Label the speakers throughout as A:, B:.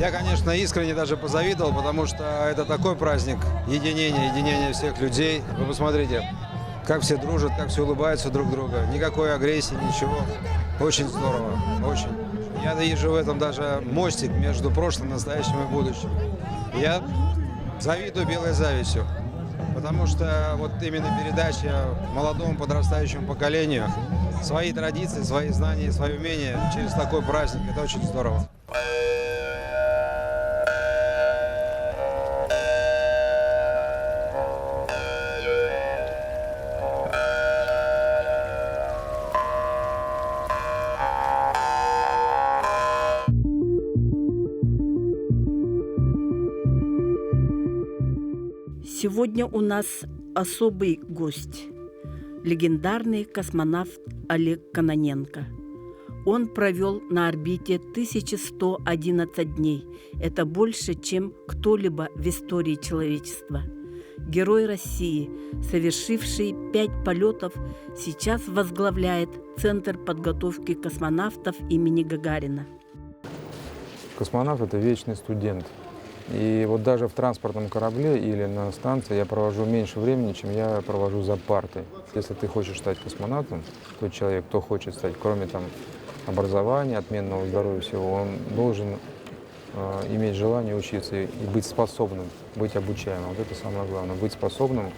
A: Я, конечно, искренне даже позавидовал, потому что это такой праздник единения всех людей. Вы посмотрите, как все дружат, как все улыбаются друг другу. Никакой агрессии, ничего. Очень здорово, очень. Я вижу в этом даже мостик между прошлым, настоящим и будущим. Я завидую белой завистью, потому что вот именно передача молодому подрастающему поколению свои традиции, свои знания, свои умения через такой праздник, это очень здорово.
B: Сегодня у нас особый гость – легендарный космонавт Олег Кононенко. Он провел на орбите 1111 дней. Это больше, чем кто-либо в истории человечества. Герой России, совершивший 5 полетов, сейчас возглавляет Центр подготовки космонавтов имени Гагарина.
C: Космонавт – это вечный студент. И вот даже в транспортном корабле или на станции я провожу меньше времени, чем я провожу за партой. Если ты хочешь стать космонавтом, тот человек, кто хочет стать, кроме там образования, отменного здоровья всего, он должен иметь желание учиться и быть способным, быть обучаемым. Вот это самое главное, быть способным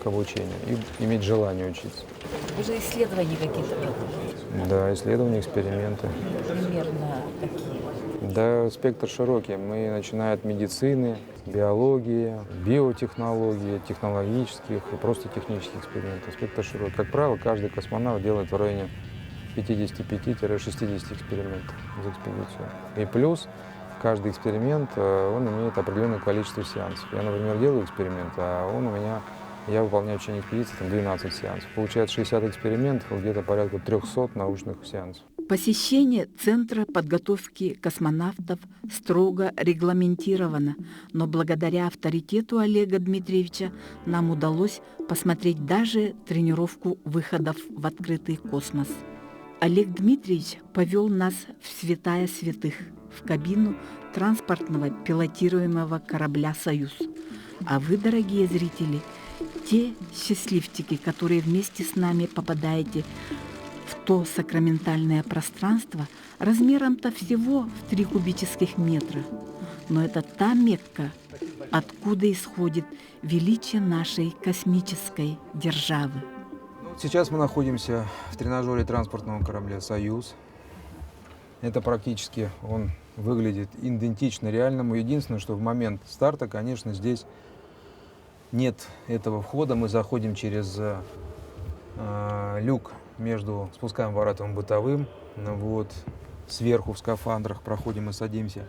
C: к обучению и иметь желание учиться.
B: Вы же исследования какие-то делаете?
C: Да, исследования, эксперименты.
B: Примерно какие?
C: Да, спектр широкий. Мы начиная от медицины, биологии, биотехнологии, технологических и просто технических экспериментов. Спектр широкий. Как правило, каждый космонавт делает в районе 55-60 экспериментов за экспедицию. И плюс каждый эксперимент, он имеет определенное количество сеансов. Я, например, делаю эксперимент, а я выполняю в течение экспедиции 12 сеансов. Получается 60 экспериментов, где-то порядка 300 научных сеансов.
B: Посещение Центра подготовки космонавтов строго регламентировано, но благодаря авторитету Олега Дмитриевича нам удалось посмотреть даже тренировку выходов в открытый космос. Олег Дмитриевич повел нас в святая святых, в кабину транспортного пилотируемого корабля «Союз». А вы, дорогие зрители, те счастливчики, которые вместе с нами попадаете в то сакраментальное пространство размером-то всего в 3 кубических метра. Но это та Мекка, откуда исходит величие нашей космической державы.
C: Сейчас мы находимся в тренажере транспортного корабля «Союз». Это практически он выглядит идентично реальному. Единственное, что в момент старта, конечно, здесь нет этого входа. Мы заходим через люк между спускаемым аппаратом и бытовым. Вот, сверху в скафандрах проходим и садимся.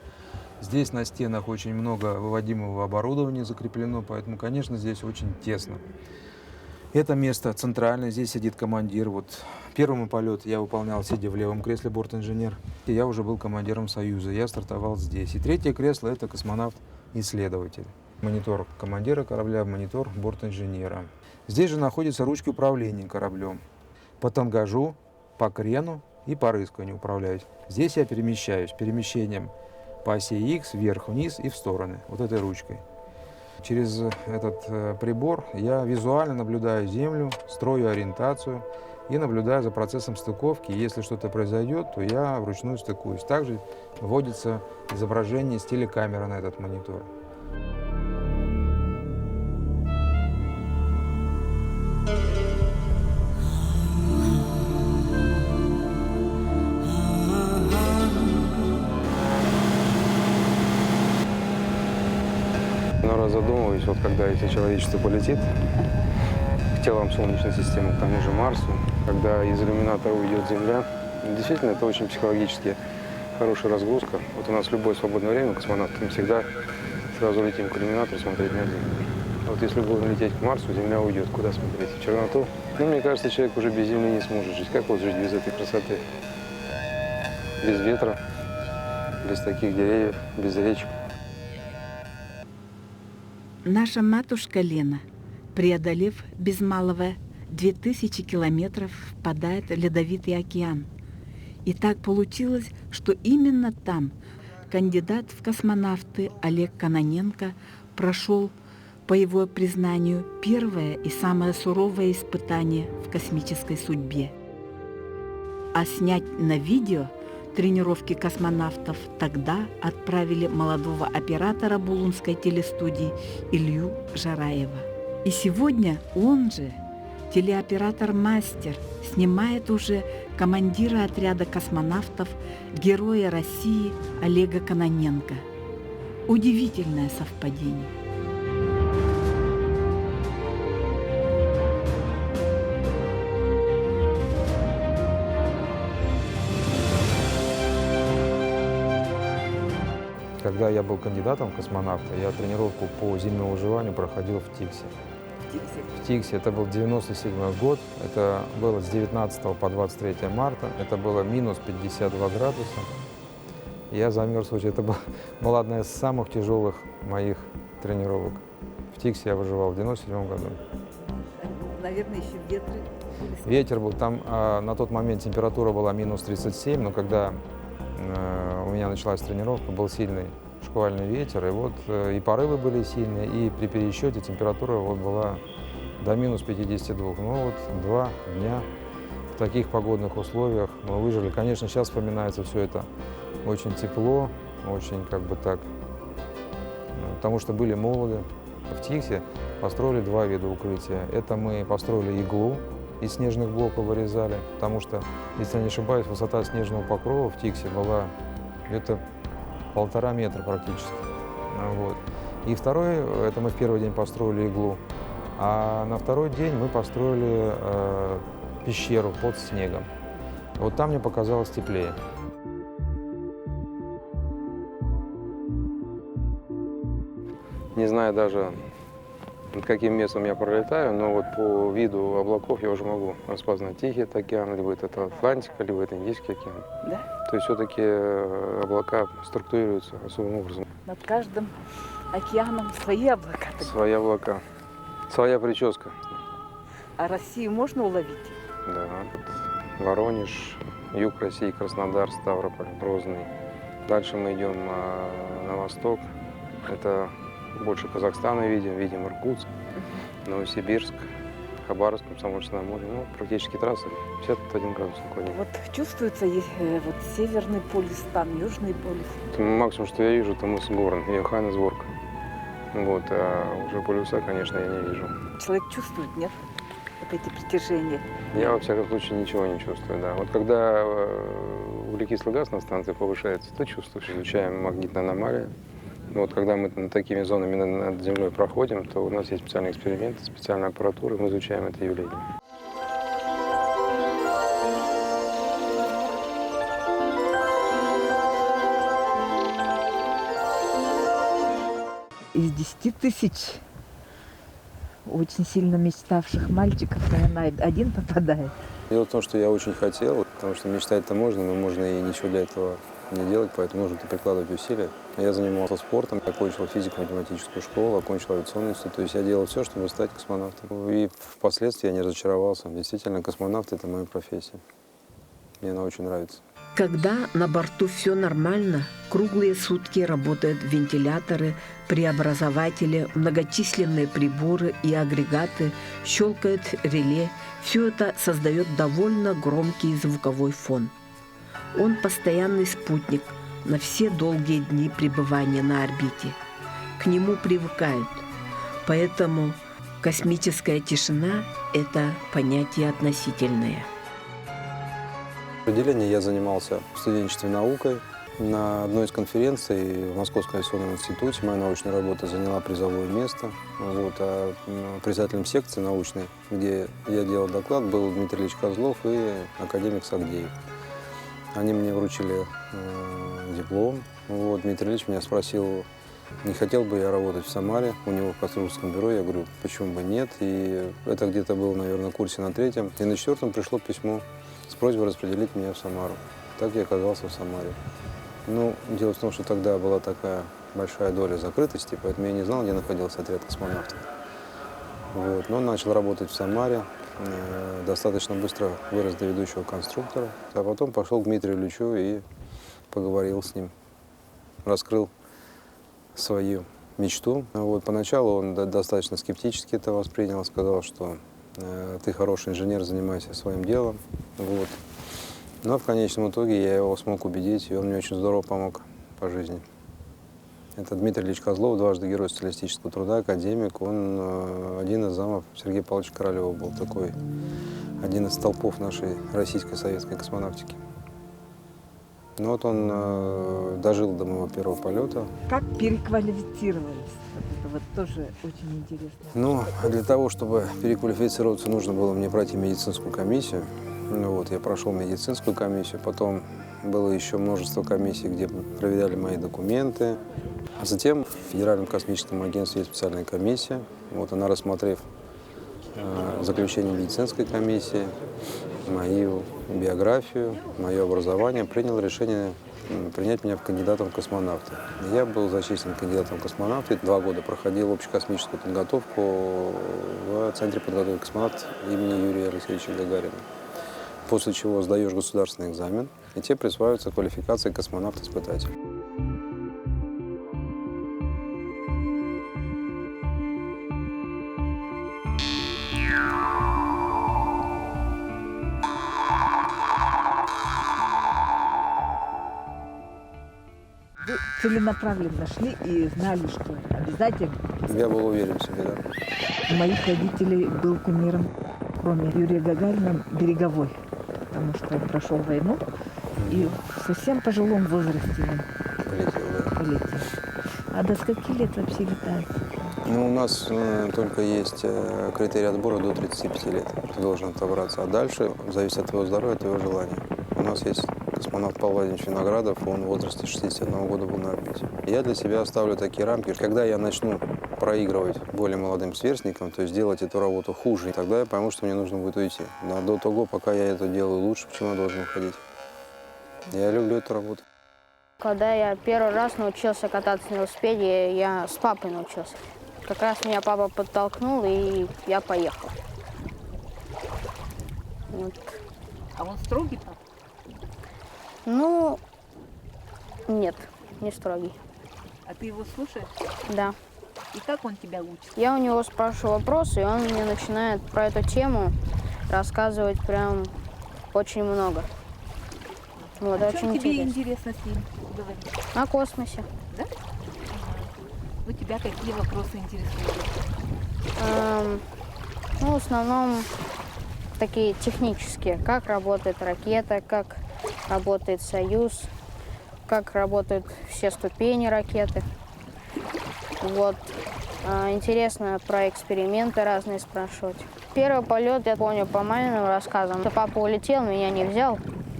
C: Здесь на стенах очень много выводимого оборудования закреплено, поэтому, конечно, здесь очень тесно. Это место центральное, здесь сидит командир. Вот первый мой полет я выполнял, сидя в левом кресле, борт-инженер. И я уже был командиром «Союза», я стартовал здесь. И третье кресло – это космонавт-исследователь. Монитор командира корабля, монитор борт-инженера. Здесь же находятся ручки управления кораблем. По тангажу, по крену и по рысканию управляюсь. Здесь я перемещаюсь перемещением по оси X вверх-вниз и в стороны, вот этой ручкой. Через этот прибор я визуально наблюдаю Землю, строю ориентацию и наблюдаю за процессом стыковки. И если что-то произойдет, то я вручную стыкуюсь. Также вводится изображение с телекамеры на этот монитор. Задумываюсь, вот когда если человечество полетит к телам Солнечной системы, к тому же Марсу, когда из иллюминатора уйдет Земля, действительно это очень психологически хорошая разгрузка. Вот у нас в любое свободное время космонавты мы всегда сразу летим к иллюминатору смотреть на Землю. Вот если будем лететь к Марсу, Земля уйдет. Куда смотреть? В черноту? Ну, мне кажется, человек уже без Земли не сможет жить. Как вот жить без этой красоты? Без ветра, без таких деревьев, без речек.
B: Наша матушка Лена, преодолев без малого 2000 километров, впадает в Ледовитый океан. И так получилось, что именно там Кандидат в космонавты Олег Кононенко прошел, по его признанию, первое и самое суровое испытание в космической судьбе. А снять на видео тренировки космонавтов тогда отправили молодого оператора Булунской телестудии Илью Жараева. И сегодня он же, телеоператор-мастер, снимает уже командира отряда космонавтов, героя России Олега Кононенко. Удивительное совпадение.
C: Когда я был кандидатом в космонавта, я тренировку по зимнему выживанию проходил в Тиксе. В Тиксе. Это был 97 год. Это было с 19 по 23 марта. Это было минус 52 градуса. Я замерз очень. Это была одна из самых тяжелых моих тренировок. В Тиксе я выживал в 97 году.
B: Наверное, еще ветры.
C: Ветер был. Там на тот момент температура была минус 37, но когда у меня началась тренировка, был сильный шквальный ветер, и вот и порывы были сильные, и при пересчете температура вот была до минус 52. Ну вот 2 дня в таких погодных условиях мы выжили. Конечно, сейчас вспоминается все это очень тепло, очень как бы так, потому что были молоды. В Тиксе построили 2 вида укрытия. Это мы построили иглу, из снежных блоков вырезали, потому что, если я не ошибаюсь, высота снежного покрова в Тиксе была где-то 1,5 метра практически. Вот. И второй, это мы в первый день построили иглу, а на второй день мы построили пещеру под снегом. Вот там мне показалось теплее. Не знаю даже, над каким местом я пролетаю, но вот по виду облаков я уже могу распознать Тихий океан, либо это Атлантика, либо это Индийский океан.
B: Да?
C: То есть все-таки облака структурируются особым образом.
B: Над каждым океаном свои облака.
C: Свои облака, своя прическа.
B: А Россию можно уловить?
C: Да, вот Воронеж, юг России, Краснодар, Ставрополь, Грозный. Дальше мы идем на восток. Это больше Казахстана видим Иркутск, Новосибирск, Хабаровск, Комсомольск на море. Ну, практически трасса 51 градус наклонения.
B: Вот чувствуется вот северный полюс, там южный полюс.
C: Максимум, что я вижу, это мыс Горн и Йоханнесбург. Вот, а уже полюса, конечно, я не вижу.
B: Человек чувствует, нет? Вот эти притяжения.
C: Я, во всяком случае, ничего не чувствую, да. Вот когда углекислый газ на станции повышается, то чувствуешь. Изучаем магнитные аномалии. Вот когда мы над такими зонами над Землей проходим, то у нас есть специальные эксперименты, специальная аппаратура, и мы изучаем это явление.
B: Из 10 тысяч очень сильно мечтавших мальчиков, наверное, один попадает.
C: Дело в том, что я очень хотел, потому что мечтать-то можно, но можно и ничего для этого не делать, поэтому нужно прикладывать усилия. Я занимался спортом, окончил физико-математическую школу, окончил авиационный институт. То есть я делал все, чтобы стать космонавтом. И впоследствии я не разочаровался. Действительно, космонавт – это моя профессия. Мне она очень нравится.
D: Когда на борту все нормально, круглые сутки работают вентиляторы, преобразователи, многочисленные приборы и агрегаты, щелкает реле. Все это создает довольно громкий звуковой фон. Он постоянный спутник на все долгие дни пребывания на орбите. К нему привыкают. Поэтому космическая тишина – это понятие относительное.
C: В отделении я занимался в студенчестве наукой. На одной из конференций в Московском авиационном институте моя научная работа заняла призовое место. Вот, а председателем секции научной, где я делал доклад, был Дмитрий Ильич Козлов и академик Сагдеев. Они мне вручили диплом. Вот, Дмитрий Ильич меня спросил, не хотел бы я работать в Самаре, у него в конструкторском бюро. Я говорю, почему бы нет. И это где-то было, наверное, в курсе на 3-м. И на 4-м пришло письмо с просьбой распределить меня в Самару. Так я оказался в Самаре. Ну, дело в том, что тогда была такая большая доля закрытости, поэтому я не знал, где находился отряд космонавтов. Вот. Но начал работать в Самаре, достаточно быстро вырос до ведущего конструктора. А потом пошел к Дмитрию Ильичу и поговорил с ним.
A: раскрыл свою мечту. Вот, поначалу он достаточно скептически это воспринял, сказал, что ты хороший инженер, занимайся своим делом. Вот. Но в конечном итоге я его смог убедить, и он мне очень здорово помог по жизни. Это Дмитрий Ильич Козлов, дважды Герой социалистического труда, академик. Он один из замов Сергея Павловича Королева был такой, один из столпов нашей российской советской космонавтики. Ну вот он дожил до моего первого полета.
D: Как переквалифицировались? Это вот тоже очень интересно.
A: Ну, для того, чтобы переквалифицироваться, нужно было мне пройти медицинскую комиссию. Ну вот, я прошел медицинскую комиссию, потом было еще множество комиссий, где проверяли мои документы. А затем в Федеральном космическом агентстве есть специальная комиссия. Вот она, рассмотрев заключение медицинской комиссии, мою биографию, мое образование, принял решение принять меня в кандидатом в космонавты. Я был зачислен кандидатом в космонавты. 2 года проходил общекосмическую подготовку в Центре подготовки космонавтов имени Юрия Алексеевича Гагарина. После чего сдаешь государственный экзамен, и тебе присваивается квалификация космонавт-испытатель.
D: Вы целенаправленно шли и знали, что обязательно.
A: Я был уверен в себе, да.
D: У моих родителей был кумиром, кроме Юрия Гагарина, Береговой, потому что он прошел войну и в совсем пожилом возрасте он
A: Полетел, да.
D: полетел. А до скольки лет вообще летает?
A: Ну, у нас только есть критерий отбора до 35 лет. Ты должен отобраться. А дальше зависит от твоего здоровья, от твоего желания. У нас есть космонавт Павел Владимирович Виноградов, он в возрасте 61 года был на орбите. Я для себя ставлю такие рамки, когда я начну проигрывать более молодым сверстникам, то есть делать эту работу хуже, тогда я пойму, что мне нужно будет уйти. Но до того, пока я это делаю лучше, почему я должен уходить? Я люблю эту работу.
E: Когда я первый раз научился кататься на велосипеде, я с папой научился. Как раз меня папа подтолкнул, и я поехал. Вот.
D: А он строгий папа?
E: Ну, нет, не строгий.
D: А ты его слушаешь?
E: Да.
D: И как он тебя учит?
E: Я у него спрашиваю вопросы, и он мне начинает про эту тему рассказывать прям очень много. Вот,
D: О
E: очень
D: чем тебе
E: интересно.
D: интересно с ним говорить?
E: О космосе.
D: Да? Ну, тебя какие вопросы интересуют?
E: Ну, в основном такие технические. Как работает ракета, как работает «Союз», как работают все ступени ракеты. Вот. Интересно про эксперименты разные спрашивать. Первый полет я помню по маминым рассказам. Папа улетел, меня не взял.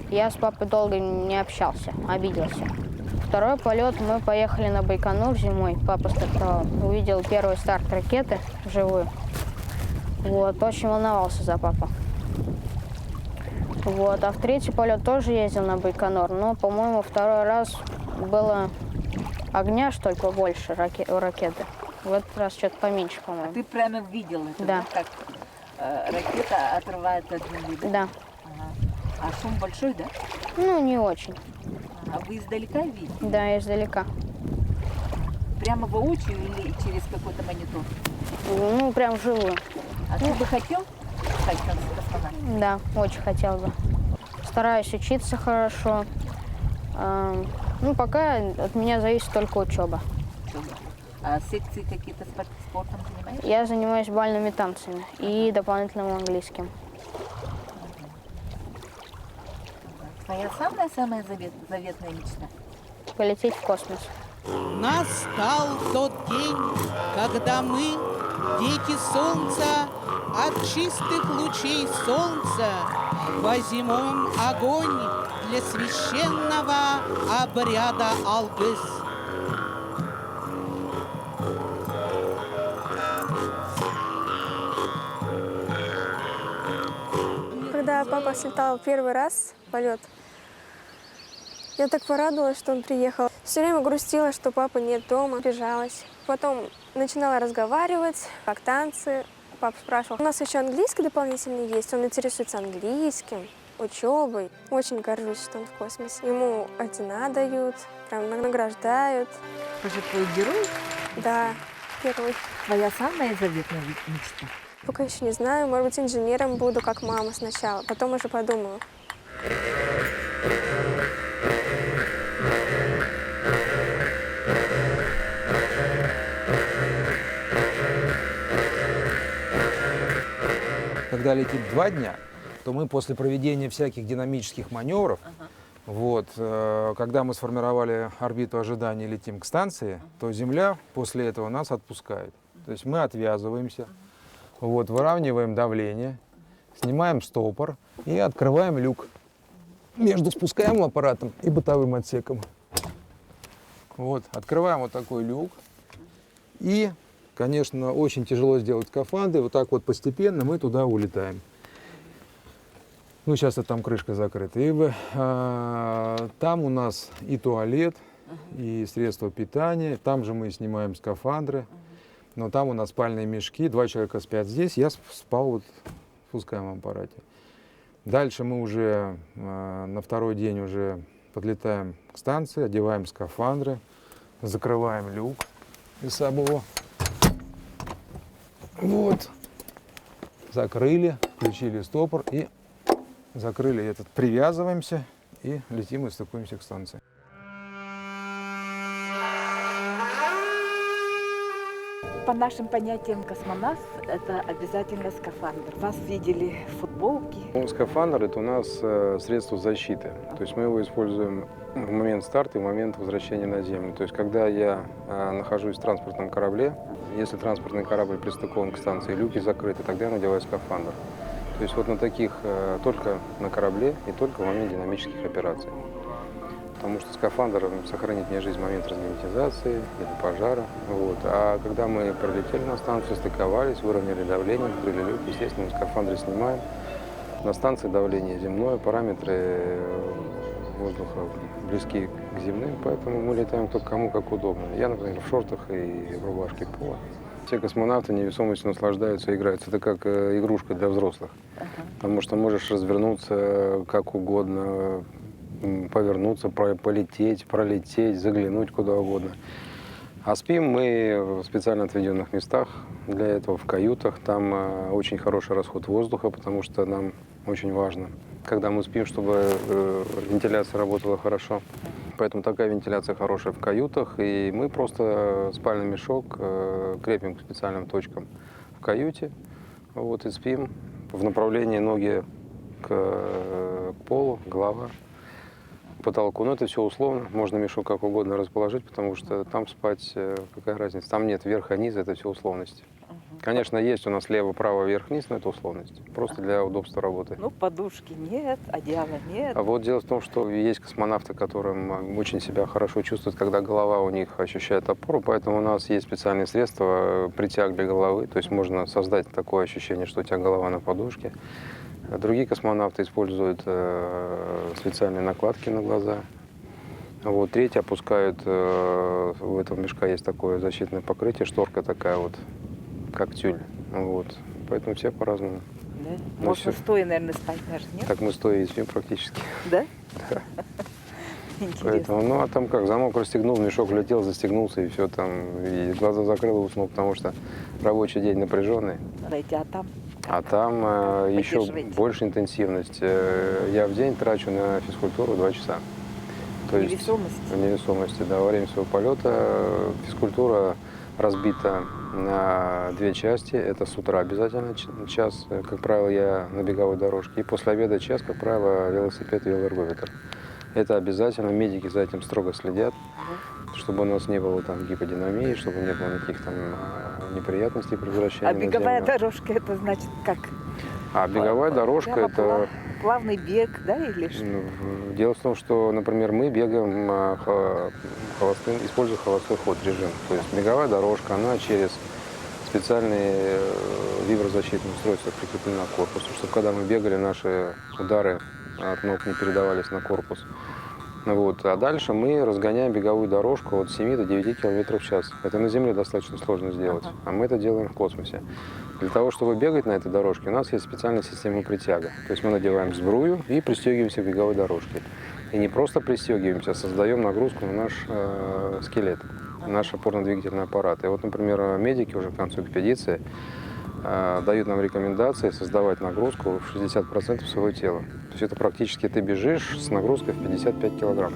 E: Я с папой долго не общался, обиделся. Второй полет мы поехали на Байконур зимой. Папа стартовал. Увидел первый старт ракеты вживую. Вот, очень волновался за папу. Вот, а в третий полет тоже ездил на Байконур, но, по-моему, второй раз было огня, что ли, побольше у ракеты. В этот раз что-то поменьше, по-моему.
D: Ты прямо видел это,
E: Да.
D: как ракета отрывается от земли?
E: Да.
D: Ага. А шум большой, да?
E: Ну, не очень.
D: А вы издалека видите?
E: Да, издалека.
D: Прямо воочию или через какой-то монитор?
E: Ну, прям вживую.
D: А ты бы хотел стать космонавтом?
E: Да, очень хотел бы. Стараюсь учиться хорошо. Ну, пока от меня зависит только учеба.
D: А секции какие-то спортом занимаешься?
E: Я занимаюсь бальными танцами и дополнительным английским.
D: Твоя самая-самая заветная мечта?
E: Полететь в космос.
F: Настал тот день, когда мы, дети солнца, от чистых лучей солнца возьмем огонь для священного обряда Алгыс.
G: Когда папа слетал первый раз в полет, я так порадовалась, что он приехал. Все время грустила, что папы нет дома, бежалась. Потом начинала разговаривать, как танцы. Папа спрашивал, у нас еще английский дополнительный есть, он интересуется английским. учебой. Очень горжусь, что он в космосе. Ему ордена дают, прям награждают.
B: Кто же твой герой?
G: Да, первый.
B: Твоя самая заветная мечта?
G: Пока еще не знаю, может быть, инженером буду, как мама сначала, потом уже подумаю.
C: Когда летит 2 дня, то мы после проведения всяких динамических маневров, когда мы сформировали орбиту ожидания и летим к станции, то Земля после этого нас отпускает. То есть мы отвязываемся, выравниваем давление, снимаем стопор и открываем люк между спускаемым аппаратом и бытовым отсеком. Открываем вот такой люк. И, конечно, очень тяжело сделать скафандры. Вот так вот постепенно мы туда улетаем. Сейчас там крышка закрыта. И там у нас и туалет, и средства питания. Там же мы снимаем скафандры. Но там у нас спальные мешки. 2 человека спят здесь. Я спал в спускаемом аппарате. Дальше мы уже на второй день уже подлетаем к станции, одеваем скафандры, закрываем люк из самого. Закрыли, включили стопор и закрыли этот. Привязываемся и летим и стыкуемся к станции.
B: По нашим понятиям космонавт – это обязательно скафандр. Вас видели в футболке.
C: Скафандр – это у нас средство защиты. То есть мы его используем в момент старта и в момент возвращения на Землю. То есть когда я нахожусь в транспортном корабле, если транспортный корабль пристыкован к станции, люки закрыты, тогда я надеваю скафандр. То есть на таких только на корабле и только в момент динамических операций. Потому что скафандр сохранит мне жизнь в момент разгерметизации или пожара. А когда мы пролетели на станцию, стыковались, выровняли давление, открыли люк, естественно, мы скафандры снимаем. На станции давление земное, параметры воздуха близки к земным, поэтому мы летаем кто кому как удобно. Я, например, в шортах и в рубашке пола. Все космонавты невесомостью наслаждаются и играются. Это как игрушка для взрослых. Потому что можешь развернуться как угодно, повернуться, полететь, пролететь, заглянуть куда угодно. А спим мы в специально отведенных местах для этого, в каютах. Там очень хороший расход воздуха, потому что нам очень важно, когда мы спим, чтобы вентиляция работала хорошо. Поэтому такая вентиляция хорошая в каютах. И мы просто спальный мешок крепим к специальным точкам в каюте. И спим в направлении ноги к полу, голова к потолку. Но это все условно. Можно мешок как угодно расположить, потому что там спать какая разница. Там нет верха-низа, это все условности. Конечно, есть у нас лево, право, вверх, вниз, но это условность. Просто для удобства работы.
B: Подушки нет, одеяла нет.
C: А дело в том, что есть космонавты, которым очень себя хорошо чувствуют, когда голова у них ощущает опору, поэтому у нас есть специальные средства притяг для головы, то есть можно создать такое ощущение, что у тебя голова на подушке. Другие космонавты используют специальные накладки на глаза. Третьи опускают, в этом мешка есть такое защитное покрытие, шторка такая как тюль. Поэтому все по-разному.
B: Да? Можно стоя, наверное, спать даже, нет?
C: Так мы стоя и спим практически.
B: Да?
C: Да.
B: Интересно.
C: Поэтому, а там как, замок расстегнул, мешок влетел, застегнулся и все там, и глаза закрыл и уснул, потому что рабочий день напряженный. А там еще больше интенсивность. Я в день трачу на физкультуру 2 часа. То есть в невесомости, да, во время своего полета физкультура разбита на 2 части. Это с утра обязательно час, как правило, я на беговой дорожке. И после обеда час, как правило, велосипед и велоэрговитр. Это обязательно, медики за этим строго следят, чтобы у нас не было там гиподинамии, чтобы не было никаких там неприятностей при возвращении.
B: А беговая дорожка, это значит как?
C: А беговая дорожка это...
B: Плавный бег, да, или что?
C: Дело в том, что, например, мы бегаем используя холостой ход режим. То есть беговая дорожка, она через специальные виброзащитные устройства прикреплена к корпусу, чтобы когда мы бегали, наши удары от ног не передавались на корпус.
H: Вот. А дальше мы разгоняем беговую дорожку от 7 до 9 км в час. Это на Земле достаточно сложно сделать, а мы это делаем в космосе. Для того, чтобы бегать на этой дорожке, у нас есть специальная система притяга. То есть мы надеваем сбрую и пристегиваемся к беговой дорожке. И не просто пристегиваемся, а создаем нагрузку на наш скелет, наш опорно-двигательный аппарат. И вот, например, медики уже к концу экспедиции дают нам рекомендации создавать нагрузку в 60% своего тела. То есть это практически ты бежишь с нагрузкой в 55 килограмм.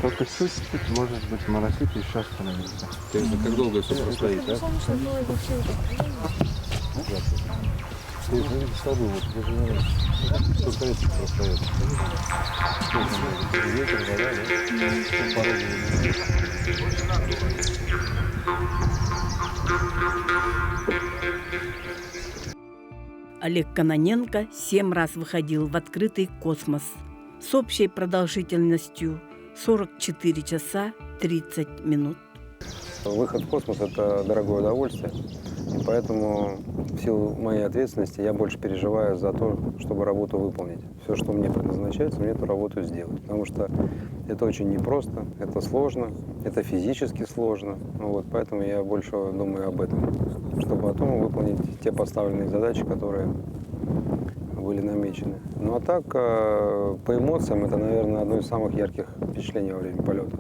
I: Только чуть-чуть, может быть, моросит и еще остановится.
C: Как долго все простоит, да?
I: Ты же видишь столбы, вот даже не раз. Сколько лет простоит? Ветер, вода, да?
B: Олег Кононенко 7 раз выходил в открытый космос с общей продолжительностью 44 часа 30 минут.
H: Выход в космос – это дорогое удовольствие, и поэтому в силу моей ответственности я больше переживаю за то, чтобы работу выполнить. Все, что мне предназначается, мне эту работу сделать, потому что это очень непросто, это сложно, это физически сложно, вот, поэтому я больше думаю об этом, чтобы потом выполнить те поставленные задачи, которые были намечены. Ну а так, по эмоциям, это, наверное, одно из самых ярких впечатлений во время полета,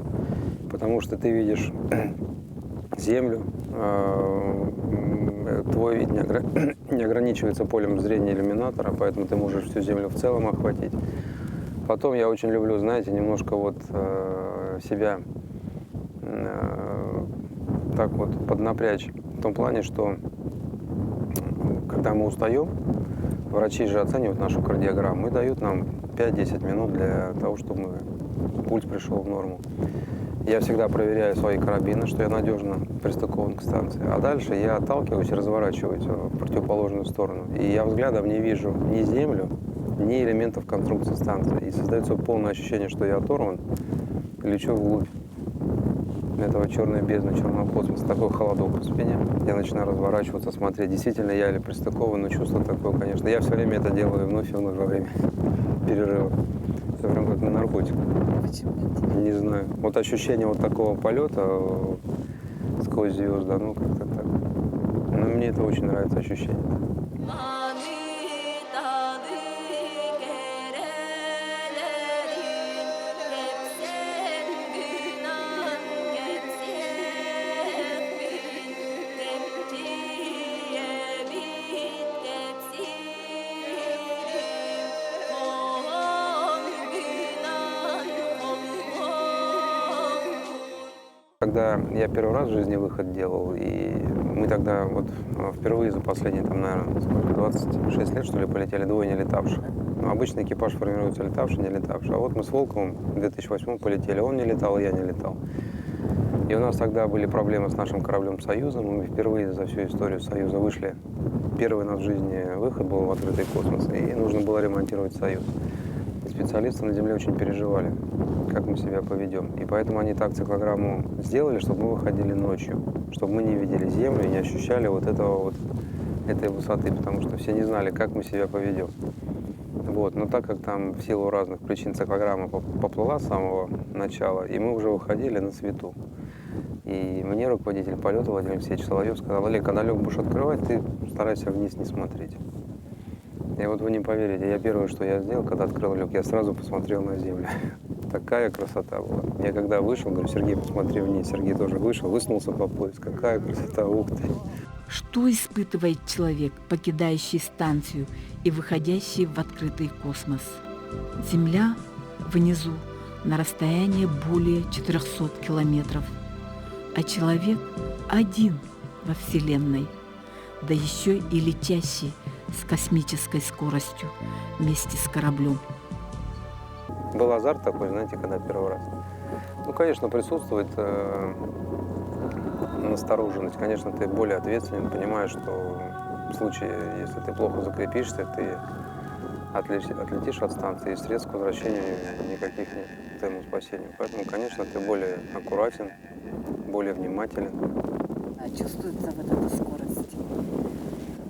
H: потому что ты видишь Землю, твой вид не ограничивается полем зрения иллюминатора, поэтому ты можешь всю Землю в целом охватить. Потом я очень люблю, знаете, немножко вот себя так вот поднапрячь в том плане, что когда мы устаем, врачи же оценивают нашу кардиограмму и дают нам 5-10 минут для того, чтобы пульс пришел в норму. Я всегда проверяю свои карабины, что я надежно пристыкован к станции. А дальше я отталкиваюсь и разворачиваюсь в противоположную сторону. И я взглядом не вижу ни Землю, ни элементов конструкции станции. И создается полное ощущение, что я оторван, лечу вглубь этого черной бездны, черного космоса. Такой холодок по спине. Я начинаю разворачиваться, смотреть, действительно я или пристыкован, но чувство такое, конечно. Я все время это делаю вновь и вновь во время перерыва. Это прям как на наркотик. Почему? Не знаю. Вот ощущение вот такого полета сквозь звезды, ну как-то так. Но мне это очень нравится ощущение. Когда я первый раз в жизни выход делал, и мы тогда вот впервые за последние, там, наверное, сколько, 26 лет, что ли, полетели двое не летавших. Ну, обычно экипаж формируется летавший, не летавший. А вот мы с Волковым в 2008 полетели, он не летал, я не летал. И у нас тогда были проблемы с нашим кораблем «Союзом», мы впервые за всю историю «Союза» вышли. Первый наш в жизни выход был в открытый космос, и нужно было ремонтировать «Союз». Специалисты на Земле очень переживали, как мы себя поведем. И поэтому они так циклограмму сделали, чтобы мы выходили ночью, чтобы мы не видели Землю и не ощущали этой высоты, потому что все не знали, как мы себя поведем. Вот. Но так как там в силу разных причин циклограмма поплыла с самого начала, и мы уже выходили на свету. И мне руководитель полета Владимир Алексеевич Соловьев сказал: Олег, когда люк будешь открывать, ты старайся вниз не смотреть. И вот вы не поверите, я первое, что я сделал, когда открыл люк, я сразу посмотрел на Землю. Такая красота была. Я когда вышел, говорю: Сергей, посмотри вниз. Сергей тоже вышел, высунулся по пояс. Какая красота, ух ты.
B: Что испытывает человек, покидающий станцию и выходящий в открытый космос? Земля внизу на расстоянии более 400 километров, а человек один во Вселенной, да еще и летящий с космической скоростью вместе с кораблем.
H: Был азарт такой, знаете, когда первый раз. Ну, конечно, присутствует настороженность. Конечно, ты более ответственен, понимаешь, что в случае, если ты плохо закрепишься, ты отлетишь от станции, и средств к возвращению никаких нет к твоему спасению. Поэтому, конечно, ты более аккуратен, более внимателен.
B: А чувствуется вот эта скорость?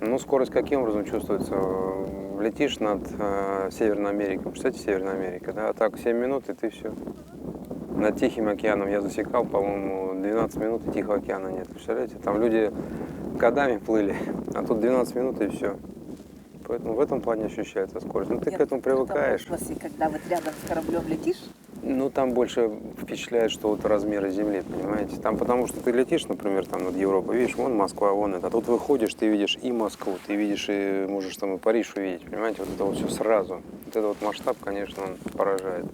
H: Ну, скорость каким образом чувствуется? Летишь над Северной Америкой. Представляете, Северная Америка, да? А так 7 минут, и ты все. Над Тихим океаном я засекал, по-моему, 12 минут, и Тихого океана нет. Представляете? Там люди годами плыли, а тут 12 минут, и все. Поэтому в этом плане ощущается скорость. Ну, ты к этому привыкаешь.
B: Когда вот рядом с кораблем летишь?
H: Ну, там больше впечатляет, что вот размеры Земли, понимаете? Там потому что ты летишь, например, там над Европой, видишь, вон Москва, вон это. А тут выходишь, ты видишь и Москву, ты видишь и можешь там и Париж увидеть, понимаете? Вот это вот все сразу. Вот этот вот масштаб, конечно, он поражает.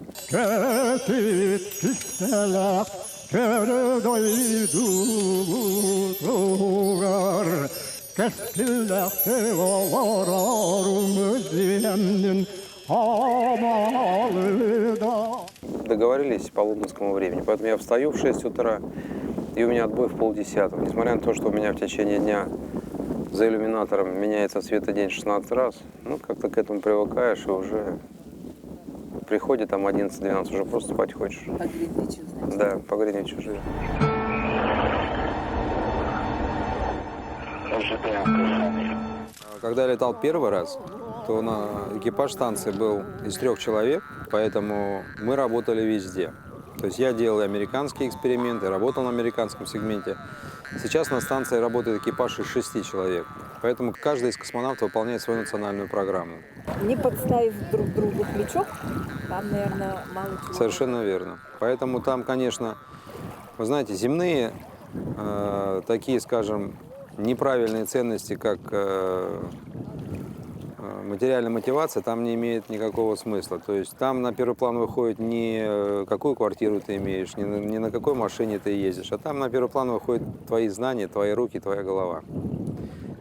H: Договорились по лондонскому времени, поэтому я встаю в 6 утра, и у меня отбой в 9:30. Несмотря на то, что у меня в течение дня за иллюминатором меняется светодень 16 раз, ну, как-то к этому привыкаешь, и уже приходит там 11-12, уже просто спать хочешь.
B: По Гринвичу, значит?
H: Да, по Гринвичу живешь. Когда я летал первый раз, то экипаж станции был из 3 человек, поэтому мы работали везде. То есть я делал американские эксперименты, работал на американском сегменте. Сейчас на станции работает экипаж из 6 человек, поэтому каждый из космонавтов выполняет свою национальную программу.
B: Не подставив друг другу плечо, там, наверное, мало чего.
H: Совершенно верно. Поэтому там, конечно, вы знаете, земные такие, скажем, неправильные ценности, как материальная мотивация, там не имеет никакого смысла. То есть там на первый план выходит не какую квартиру ты имеешь, не на какой машине ты ездишь, а там на первый план выходят твои знания, твои руки, твоя голова.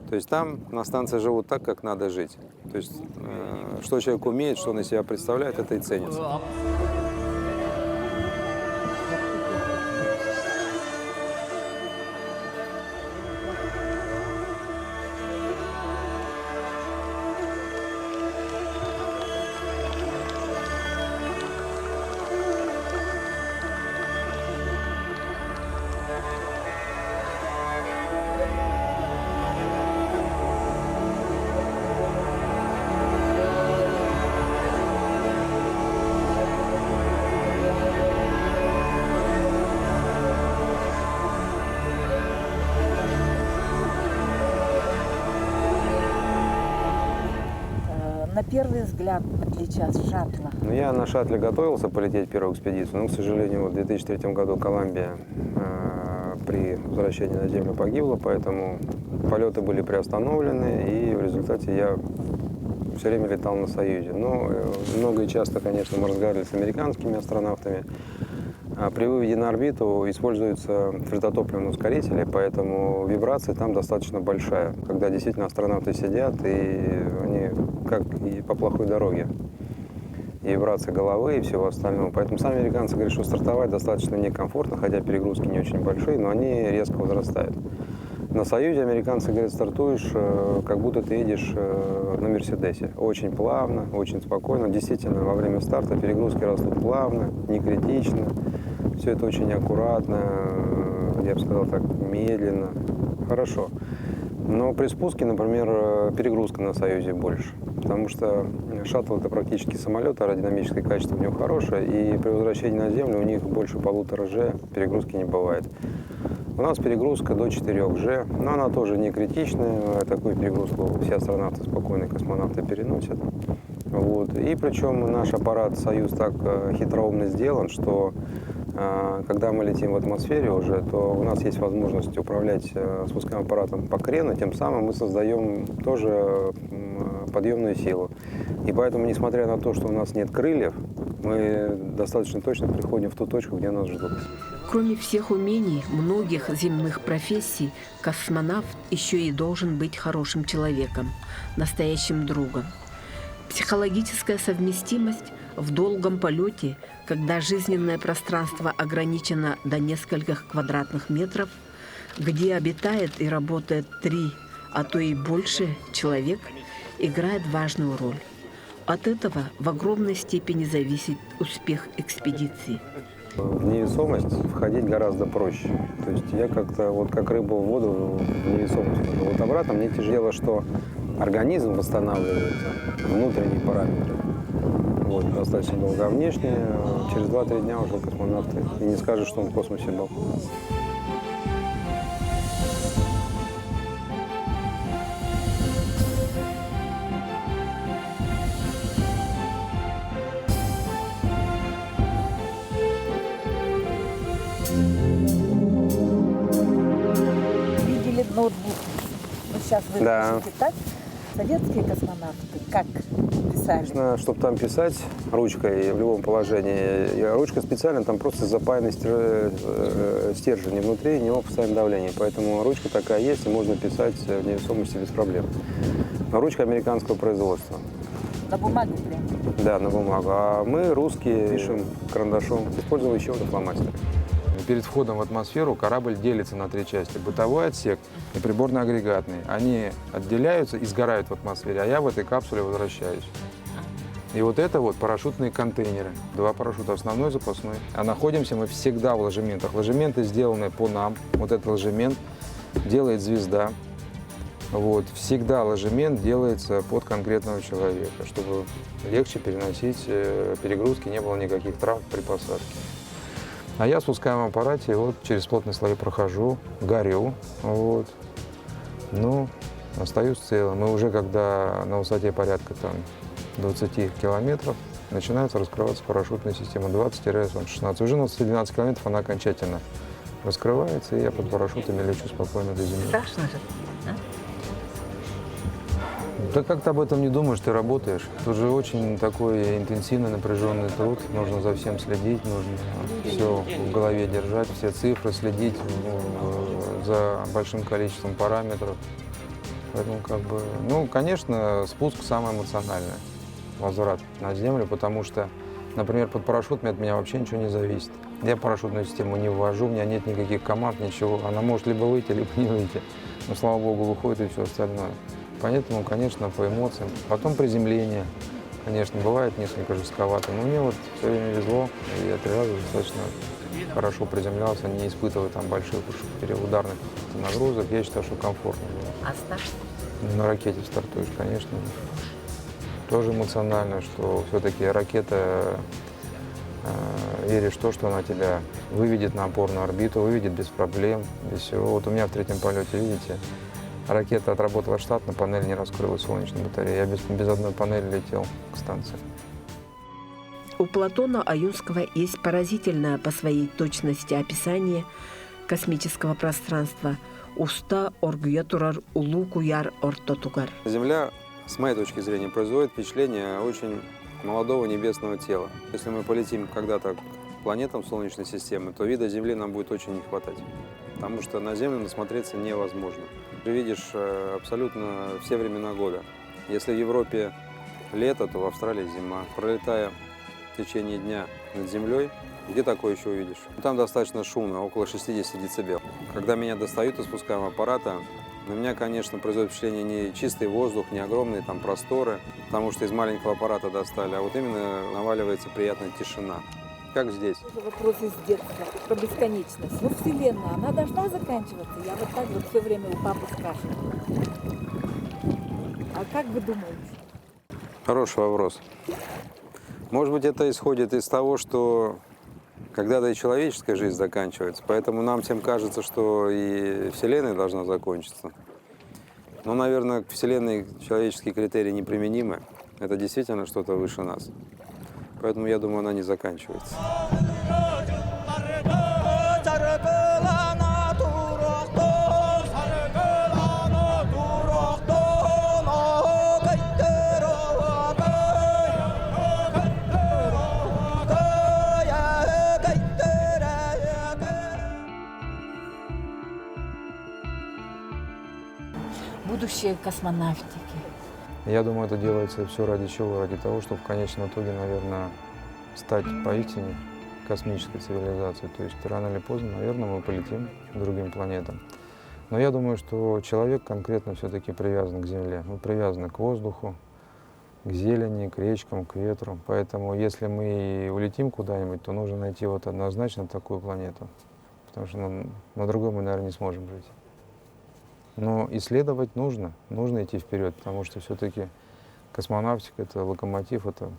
H: То есть там на станции живут так, как надо жить. То есть что человек умеет, что он из себя представляет, это и ценится.
B: На первый взгляд отличие от шаттла?
H: Ну, я на шаттле готовился полететь первую экспедицию, но, к сожалению, в 2003 году Колумбия при возвращении на Землю погибла, поэтому полеты были приостановлены, и в результате я все время летал на Союзе. Но много и часто, конечно, мы разговаривали с американскими астронавтами. А при выводе на орбиту используются твердотопливные ускорители, поэтому вибрация там достаточно большая, когда действительно астронавты сидят, и они как и по плохой дороге. И вибрация головы и всего остального. Поэтому сами американцы говорят, что стартовать достаточно некомфортно, хотя перегрузки не очень большие, но они резко возрастают. На «Союзе» американцы говорят, стартуешь, как будто ты едешь на «Мерседесе». Очень плавно, очень спокойно. Действительно, во время старта перегрузки растут плавно, не критично. Все это очень аккуратно, я бы сказал так, медленно. Хорошо. Но при спуске, например, перегрузка на «Союзе» больше. Потому что шаттл – это практически самолет, аэродинамическое качество у него хорошее, и при возвращении на Землю у них больше 1,5 G перегрузки не бывает. У нас перегрузка до 4 G, но она тоже не критичная. Такую перегрузку все астронавты, спокойные космонавты переносят. Вот. И причем наш аппарат «Союз» так хитроумно сделан, что когда мы летим в атмосфере уже, то у нас есть возможность управлять спусковым аппаратом по крену, тем самым мы создаем тоже подъемную силу. И поэтому, несмотря на то, что у нас нет крыльев, мы достаточно точно приходим в ту точку, где нас ждут.
D: Кроме всех умений многих земных профессий, космонавт еще и должен быть хорошим человеком, настоящим другом. Психологическая совместимость в долгом полете, когда жизненное пространство ограничено до нескольких квадратных метров, где обитает и работает 3, а то и больше человек, играет важную роль. От этого в огромной степени зависит успех экспедиции.
H: В невесомость входить гораздо проще. То есть я как-то вот как рыба в воду в невесомость вхожу. Вот обратно мне тяжело, что организм восстанавливается, внутренние параметры. Вот, достаточно долго. А внешне через 2-3 дня уже космонавты. И не скажешь, что он в космосе был.
J: Видели ноутбук? Ну, сейчас вы
H: Да.
J: пишете так. Советские космонавты как писали?
H: Конечно, чтобы там писать ручкой в любом положении, ручка специально, там просто запаянный стержень, и внутри него постоянное давление. Поэтому ручка такая есть, и можно писать в невесомости без проблем. Но ручка американского производства.
J: На бумагу прям?
H: Да, на бумагу. А мы, русские, пишем карандашом, используем еще фломастеры.
C: Перед входом в атмосферу корабль делится на 3 части. Бытовой отсек и приборно-агрегатный. Они отделяются и сгорают в атмосфере, а я в этой капсуле возвращаюсь. И вот это вот парашютные контейнеры. 2 парашюта, основной, запасной. А находимся мы всегда в ложементах. Ложементы сделаны по нам. Вот этот ложемент делает звезда. Вот. Всегда ложемент делается под конкретного человека, чтобы легче переносить перегрузки, не было никаких травм при посадке. А я в спускаемом аппарате вот через плотные слои прохожу, горю, вот. Ну, остаюсь целым. И уже когда на высоте порядка там 20 километров начинается раскрываться парашютная система 20-16. Уже на 12 километров она окончательно раскрывается, и я под парашютами лечу спокойно до земли.
J: Страшно же, да?
C: Да как ты об этом не думаешь, ты работаешь. Тут же очень такой интенсивный, напряженный труд. Нужно за всем следить, нужно все в голове держать, все цифры, следить за большим количеством параметров. Поэтому как бы, ну, конечно, спуск самый эмоциональный, возврат на Землю, потому что, например, под парашютами от меня вообще ничего не зависит. Я парашютную систему не ввожу, у меня нет никаких команд, ничего. Она может либо выйти, либо не выйти. Но, слава богу, выходит и все остальное. Поэтому, конечно, по эмоциям. Потом приземление, конечно, бывает несколько жестковато. Но мне вот все время везло, и я 3 раза достаточно хорошо приземлялся, не испытывая там больших ударных нагрузок. Я считаю, что комфортно было.
J: А старт?
C: На ракете стартуешь, конечно. Тоже эмоционально, что все-таки ракета, веришь в то, что она тебя выведет на опорную орбиту, выведет без проблем, без всего. Вот у меня в 3-м полете, видите, ракета отработала штатно, панель не раскрылась, солнечная батарея. Я без одной панели летел к станции.
D: У Платона Аюнского есть поразительное по своей точности описание космического пространства «Уста оргьетурар улукуяр ортотугар».
H: Земля, с моей точки зрения, производит впечатление очень молодого небесного тела. Если мы полетим когда-то планетам Солнечной системы, то вида Земли нам будет очень не хватать. Потому что на Землю насмотреться невозможно. Ты видишь абсолютно все времена года. Если в Европе лето, то в Австралии зима. Пролетая в течение дня над Землей, где такое еще увидишь? Там достаточно шумно, около 60 дБ. Когда меня достают из спускаемого аппарата, на меня, конечно, производит впечатление не чистый воздух, не огромные там просторы, потому что из маленького аппарата достали, а вот именно наваливается приятная тишина. Как здесь.
J: Вопрос из детства про бесконечность. Ну, Вселенная, она должна заканчиваться? Я вот так вот все время у папы спрашиваю. А как вы думаете?
H: Хороший вопрос. Может быть, это исходит из того, что когда-то и человеческая жизнь заканчивается, поэтому нам всем кажется, что и Вселенная должна закончиться. Но, наверное, к Вселенной человеческие критерии неприменимы. Это действительно что-то выше нас. Поэтому, я думаю, она не заканчивается.
J: Будущее космонавтики.
C: Я думаю, это делается все ради чего? Ради того, чтобы в конечном итоге, наверное, стать поистине космической цивилизацией. То есть рано или поздно, наверное, мы полетим к другим планетам. Но я думаю, что человек конкретно все-таки привязан к Земле. Мы привязаны к воздуху, к зелени, к речкам, к ветру. Поэтому если мы улетим куда-нибудь, то нужно найти вот однозначно такую планету. Потому что на другой мы, наверное, не сможем жить. Но исследовать нужно идти вперед, потому что все-таки космонавтика — это локомотив, это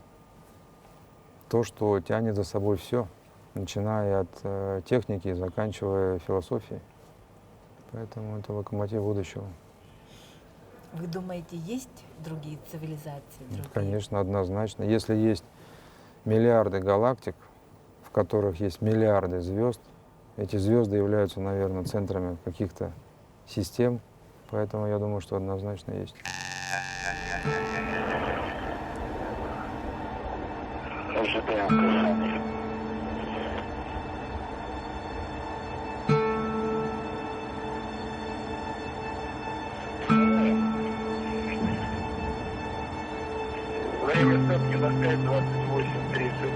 C: то, что тянет за собой все, начиная от техники и заканчивая философией. Поэтому это локомотив будущего.
J: Вы думаете, есть другие цивилизации? Другие?
C: Конечно, однозначно. Если есть миллиарды галактик, в которых есть миллиарды звезд, эти звезды являются, наверное, центрами каких-то систем, поэтому я думаю, что однозначно есть.
K: Время ставки на 5:28:30.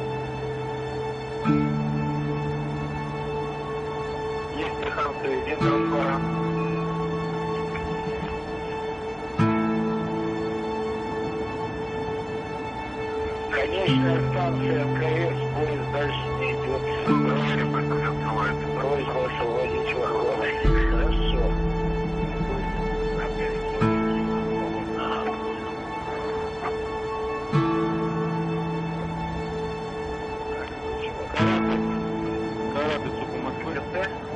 K: Есть станция Гидромбара. Конечная станция МКС, поезд дальше не идет. Просьба освободить вагоны. Хорошо. Корабль по Москве.